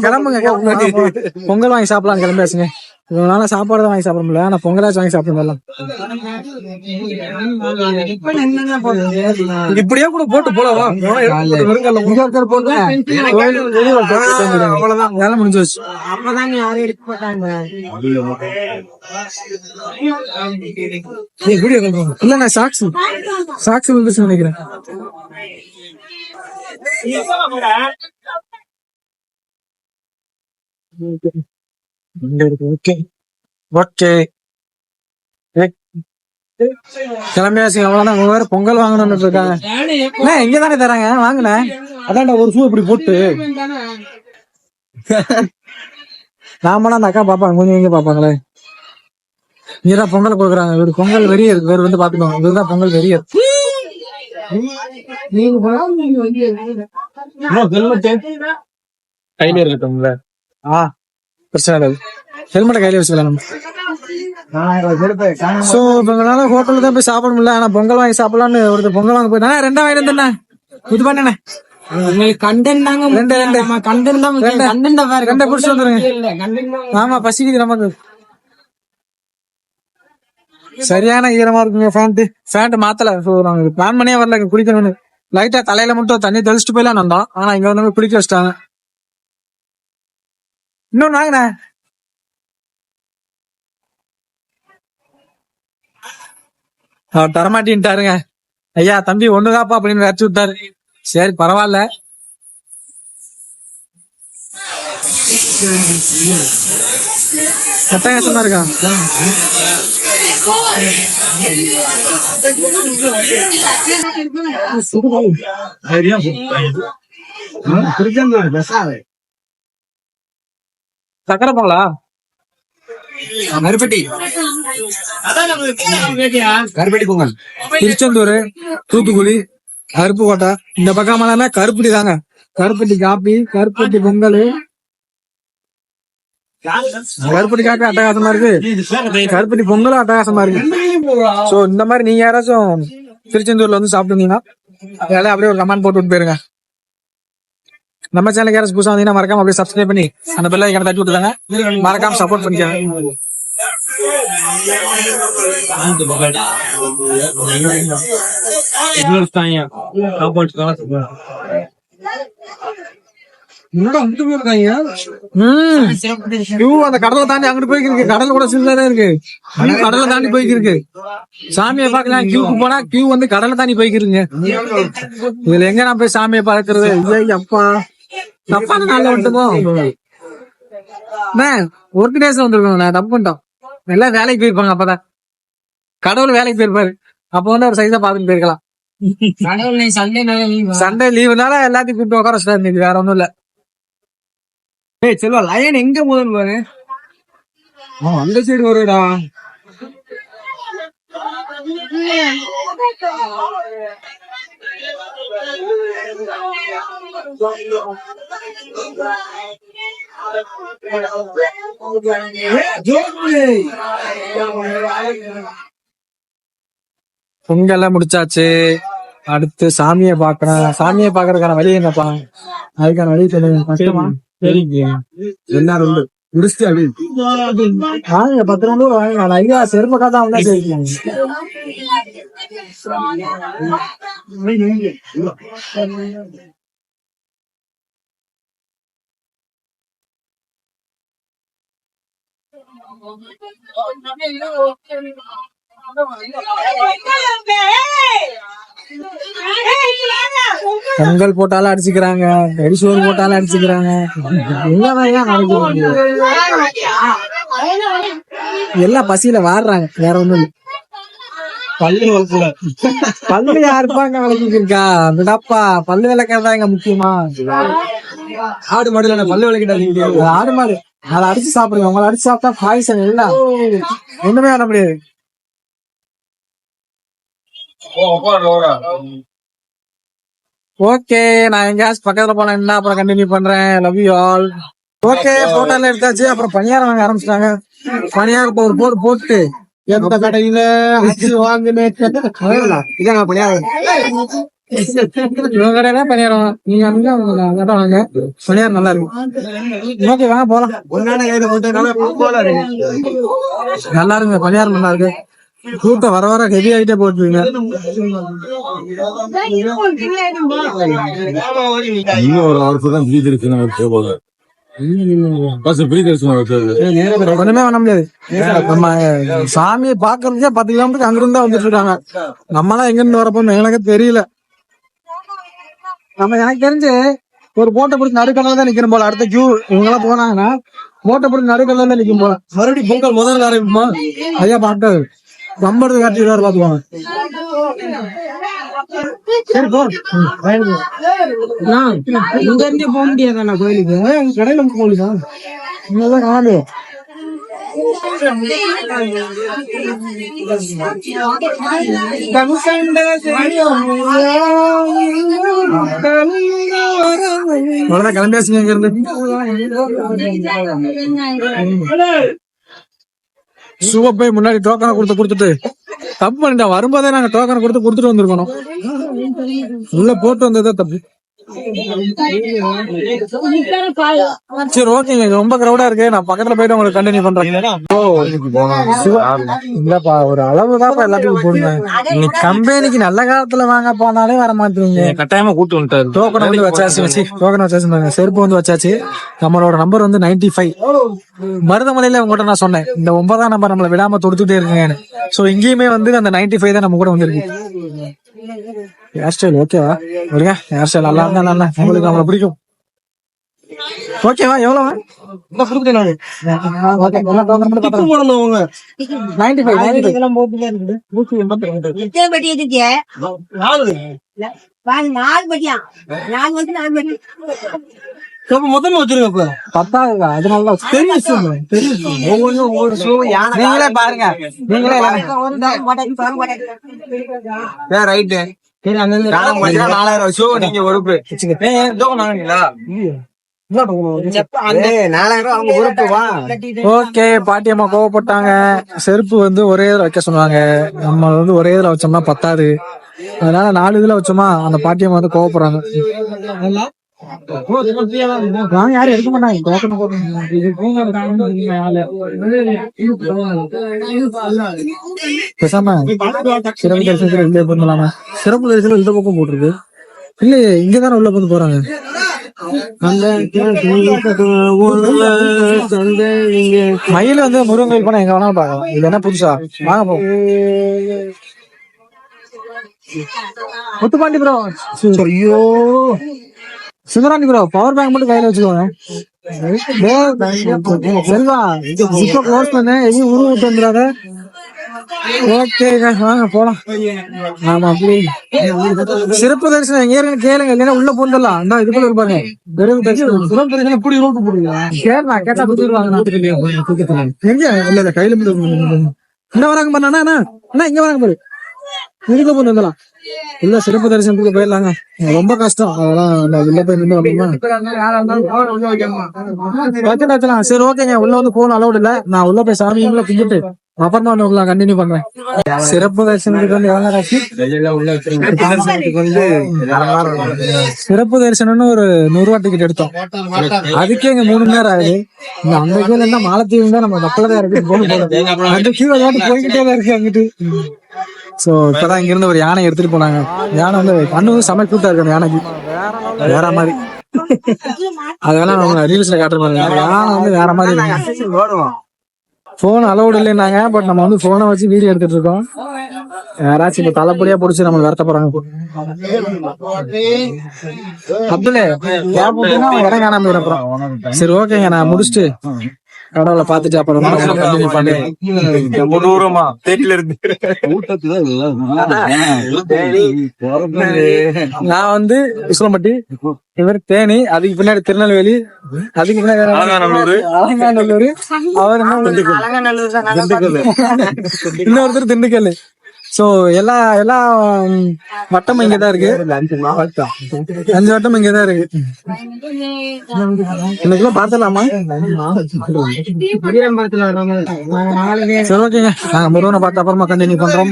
கிளம்புங்க. பொங்கல் வாங்கி சாப்பிடலாம் கிளம்பியாச்சுங்க. இவனால சாப்பாடு தான் வாங்கி சாப்பிட முடியல. ஆனா பொங்கலாச்சும் வாங்கி சாப்பிடலாம். இப்படியே கூட போட்டு போலவா அவ்வளவுதான் வேலை முடிஞ்சு வச்சு. அப்பதான் யாரும் எடுக்க போட்டாங்க இல்ல. சாக்ஸ் வந்துச்சு நினைக்கிறேன். கிளம்பியாச்சு. அவ்வளவுதான். வேற பொங்கல் வாங்கணும்னு இருக்காங்க. இங்கதானே தராங்க வாங்கினேன். அதான்டா ஒரு ஷூ இப்படி போட்டு நாமனா அந்த அக்கா பாப்பாங்க. கொஞ்சம் எங்க பாப்பாங்களே. இங்கதான் பொங்கல் கொடுக்குறாங்க. இவரு பொங்கல் வெறிய இருக்கு. வேறு வந்து பாத்துக்கோங்க. இவருதான் பொங்கல் வெறிய இருக்கு. கையில இருக்கட்டும்ல. பிரச்சனை இல்லை. ஹெல்மெட்டை கையில வச்சுக்கலாம். சோ இவங்களால ஹோட்டல்ல தான் போய் சாப்பிட முடியல. ஆனா பொங்கல் வாங்கி சாப்பிடலாம்னு ஒருத்தர் பொங்கல் வாங்க போய் ரெண்டா வாங்கி இருந்தேன். இது பண்ணேன். ஆமா பசிக்குது நமக்கு. சரியான ஈரமா இருக்குங்க. ஃபேண்ட் மாத்தல. நாங்க பிளான் பண்ணியே வரல குளிக்கணும்னு. லைட்டா தலையில மட்டும் தண்ணி தெளிச்சுட்டு போயிலாம் வந்தோம். ஆனா இங்க வந்து குளிக்க வச்சிட்டாங்க. இன்னொன்னு வாங்கினேன். அவர் தரமாட்டின்ட்டாருங்க. ஐயா தம்பி ஒண்ணுதாப்பா அப்படின்னு வச்சு விட்டாரு. சரி பரவாயில்ல. கட்டாயமா இருக்கா. சக்கரை பொங்கலா கருப்பட்டி பொங்கல். திருச்செந்தூர், தூத்துக்குடி, அருப்புக்கோட்டை இந்த பக்கமெல்லாம் கருப்பட்டி தாங்க. கருப்பட்டி காப்பி, கருப்பட்டி பொங்கல். கருப்பட்டி காப்பி அட்டகாசமா இருக்கு. கருப்பட்டி பொங்கலும் அட்டகாசமா இருக்கு. சோ இந்த மாதிரி நீங்க யாராச்சும் திருச்செந்தூர்ல வந்து சாப்பிட்டுருந்தீங்கன்னா அப்படியே ஒரு கமெண்ட் போட்டு போயிருங்க. நம்ம சேனலுக்கு யாராச்சும் புதுசா வந்தீங்கன்னா மறக்காம அப்படியே சப்ஸ்கிரைப் பண்ணி அந்த பெல் ஐகானை தட்டி விட்டுதாங்க. மறக்காம சப்போர்ட் பண்ணிக்கோங்க. அந்த கடலை தாண்டி அங்கிட்டு போய்க்கு. கடல் கூட சின்னதா இருக்கு. கடலை தாண்டி போய்க்கு. சாமியை பாக்கலாம். கியூக்கு போனா கியூ வந்து கடலை தாண்டி போய்க்கிருங்க. இதுல எங்க நான் போய் சாமியை பார்க்கறது? அப்பா தப்பான நாள்ல விட்டுமோ ஒர்க் டேஸ் வந்துருக்கோம். நான் தப்பு பண்ணிட்டோம். எல்லாம் வேலைக்கு போயிருப்பாங்க. அப்பதான் கடவுள் வேலைக்கு போயிருப்பாரு. அப்ப வந்து ஒரு சைஸா பாத்துட்டு போயிருக்கலாம். சண்டே லீவுனால எல்லாத்தையும் கூப்பிட்டு உட்கார வச்சுட்டாரு. வேற ஒண்ணும் இல்ல. செல்வா லயன் எங்க முதல் பாரு. அந்த சைடு வருடா. பொங்கல்லாம் முடிச்சாச்சு. அடுத்து சாமியை பாக்கணும். சாமியை பாக்குறதுக்கான வழி என்னப்பா? அதுக்கான வழி தெரியுமா? எல்லாரும் உண்டு முடிச்சுட்டு அப்படி 10 ரூபா வாங்க. ஐயா செருப்பக்கா தான் வந்தா தெரியும். பொங்கல் போட்டாலும் அடிச்சுக்கிறாங்க. கரிசோறு போட்டாலும் அடிச்சுக்கிறாங்க. எல்லாம் பசியில வாடுறாங்க. வேற ஒண்ணும் பல்லு யாருப்பாங்க விளக்கிட்டு இருக்கா? விடப்பா பல்லு விளக்கிறதா எங்க முக்கியமா? ஆடு மாடு பல்லு விளக்கிட்டு ஆடு மாடு அதை அடிச்சு சாப்பிடுங்க. உங்களை அடிச்சு சாப்பிட்டா பாய்சன் எல்லாம் ஒண்ணுமே பண்ண முடியாது. ஓகே நான் எங்கேயாச்சும் பக்கத்துல போனேன்னா அப்புறம் கண்டினியூ பண்றேன். Love you all. ஓகே போட்டோல எடுத்தாச்சு. அப்புறம் பணியாரம் வாங்க ஆரம்பிச்சிட்டாங்க. பணியாரம் ஒரு போர் போட்டு எந்த கடையில வாங்கினேன். இதாங்க பணியாரம். இவங்க கடையில பணியாரம் நீங்க வந்து வாங்க பணியாரம் நல்லா இருக்கும். ஓகே வாங்க போலாம். நல்லா இருக்குங்க பணியாரம் நல்லா இருக்கு. கூட்டம் வர வர ஹெவி ஆகிட்டே போட்டுருங்க. இன்னும் ஒரு அவருக்கு தான் ஃப்ரீ தரிசனம் போல ஃப்ரீ தரிசனம் ஒண்ணுமே பண்ண முடியாது. நம்ம சாமியை பாக்குறதுக்கே 10 கிலோமீட்டருக்கு அங்கிருந்து தான் வந்துட்டு இருக்காங்க. நம்மளாம் எங்க இருந்து வரப்போம் எனக்கு தெரியல. நம்ம எனக்கு தெரிஞ்சு ஒரு போட்டை பிடிச்சி நடுக்கடல தான் நிக்கணும் போல. அடுத்த கியூ இவங்க எல்லாம் போனாங்கன்னா போட்டை பிடிச்சி நடுக்கடல தான் நிக்கும் போல. மறுபடியும் பொங்கல் முதல் ஆரம்பிப்போமா ஐயா பாட்டு நம்பறது காட்டி பாத்துவாங்க. சரி போ இங்க இருந்தே போக முடியாதாண்ணா கோயிலுக்கு. கடையில கோயிலுக்கா இங்கதான் காணு. கிளம்பியாச்சுங்க இங்க இருந்து. போய் முன்னாடி டோக்கனை கொடுத்துட்டு தப்பு பண்ணிட்டா. வரும்போதே நாங்க டோக்கனை கொடுத்துட்டு வந்திருக்கணும். உள்ள போட்டு வந்ததே தப்பு. சரி ஓகேங்க. ரொம்ப கிரௌடா இருக்கு. நான் பக்கத்துல போயிட்டு உங்களுக்கு கண்டினியூ பண்றேன். இல்லப்பா ஒரு அளவுதான் எல்லாத்துக்கும் போடுங்க. இன்னைக்கு கம்பெனிக்கு நல்ல காலத்துல வாங்க போனாலே வர மாட்டீங்க. கட்டாயமா கூட்டு வந்துட்டாரு. டோக்கன் வந்து வச்சாச்சு. டோக்கன் வச்சாச்சு. செருப்பு வந்து வச்சாச்சு. நம்மளோட நம்பர் வந்து 95. மருதமலையில உங்ககிட்ட நான் சொன்னேன் இந்த 9ஆம் நம்பர் நம்மள விடாம தொடுத்துட்டே இருக்குங்கன்னு. சோ இங்கேயுமே வந்து அந்த 95 தான் நம்ம கூட வந்திருக்கு. ஹேர் ஸ்டைல் ஓகேவா? வருங்க ஹேர் ஸ்டைல் நல்லா இருந்தா நல்லா உங்களுக்கு நம்மள பிடிக்கும். ஓகேவா? எவ்வளவு மொத்தமா வச்சிருக்க பத்தாதுங்க. அதனால நீங்களே பாருங்க. நீங்களே ரைட்டு 4000 ஷோ நீங்க ஒரு ஓகே. பாட்டியம்மா கோவப்பட்டாங்க. செருப்பு வந்து ஒரே இதுல வைக்க சொன்னாங்க. நம்ம வந்து ஒரே இதுல வச்சோம்னா பத்தாது. அதனால 4 இதுல வச்சோமா அந்த பாட்டியம்மா வந்து கோவப்படுறாங்க. யாரும் எடுக்க மாட்டாங்க. பேசாம சிறப்பு தரிசனத்துல இந்த பண்ணலாமா? சிறப்பு தரிசனம் இந்த பக்கம் போட்டிருக்கு. இல்லையே இங்கதானே உள்ள வந்து போறாங்க. மயில வந்து முருகன் கோயில் போனா எங்க வேணாலும் பாக்கலாம். இது என்ன புதுசா? வாங்க போ. முத்துப்பாண்டி ப்ரோ. ஐயோ சிவராணி ப்ரோ பவர் பேங்க் மட்டும் கையில வச்சுக்கோங்க. செல்வா இப்ப க்ளோஸ் பண்ண எங்கேயும் உருவ விட்டு வந்துடாத. ஓகேங்க வாங்க போலாம். ஆமா அப்படி சிறப்பு தரிசனம் எங்க இருக்கு கேளுங்க. இல்லைன்னா உள்ள போந்துடலாம். அந்த இது கூட இருப்பாங்க. சிறப்பு தரிசனம் எப்படி ரோட்டு போடுவீங்க? கேட்டா கேட்டா கொடுத்துருவாங்க. எங்க இல்ல கையில என்ன வராங்க பாரு. அண்ணா இங்க வராங்க பாரு. இதுக்கு போந்து வந்துடலாம். இல்ல சிறப்பு தரிசனத்துக்கு போயிடலாங்க. ரொம்ப கஷ்டம். அதெல்லாம் உள்ள போய் நின்று சரி ஓகேங்க. உள்ள வந்து போன் அலௌட் இல்ல. நான் உள்ள போய் சாமி கும்பிட்டு அப்புறமா உங்களை கண்டினியூ பண்றேன். சிறப்பு தரிசனத்துக்கு வந்து எவ்வளவு காசு? சிறப்பு தரிசனம்னு ஒரு 100 ரூபா டிக்கெட் எடுத்தோம். அதுக்கே இங்க 3 மணி நேரம் ஆகுது. அந்த கீழ இருந்தா மாலத்தீவு தான் நம்ம மக்களதான் இருக்கு. அந்த கீழே போய்கிட்டே தான் இருக்கு அங்கிட்டு. சோ இப்பதான் இங்க இருந்து ஒரு யானை எடுத்துட்டு போனாங்க. யானை வந்து கண்ணு சமையல் கூட்டா இருக்கு. யானைக்கு வேற மாதிரி அதெல்லாம் நம்ம ரீல்ஸ்ல காட்டுற மாதிரி. யானை வந்து வேற மாதிரி. Phone allowed இல்லைன்னாங்க. பட் நம்ம வந்து போனை வச்சு வீடியோ எடுத்துட்டு இருக்கோம். யாராச்சும் இப்ப தலைப்படியா பிடிச்சி நம்ம வருத்த போறாங்க. அப்துல்லே இடம் காணாம போயிடப்போம். சரி ஓகேங்க. நான் முடிச்சுட்டு கடவுளை பாத்துட்டு அப்புறம் நான் வந்து உசிலம்பட்டி, இவர் தேனி, அதுக்கு பின்னாடி திருநெல்வேலி, அதுக்கு பின்னாடி அலங்காநல்லூர், அவர் இன்னொருத்தர் திண்டுக்கல். சோ எல்லா வட்டமும் இங்கதான் இருக்கு. 5 வட்டம் இங்கதான் இருக்கு. இன்னைக்குள்ள பாத்துலாமா? சரி ஓகேங்க. நாங்க முருகனை பார்த்து அப்புறமா கண்டினியூ பண்றோம்.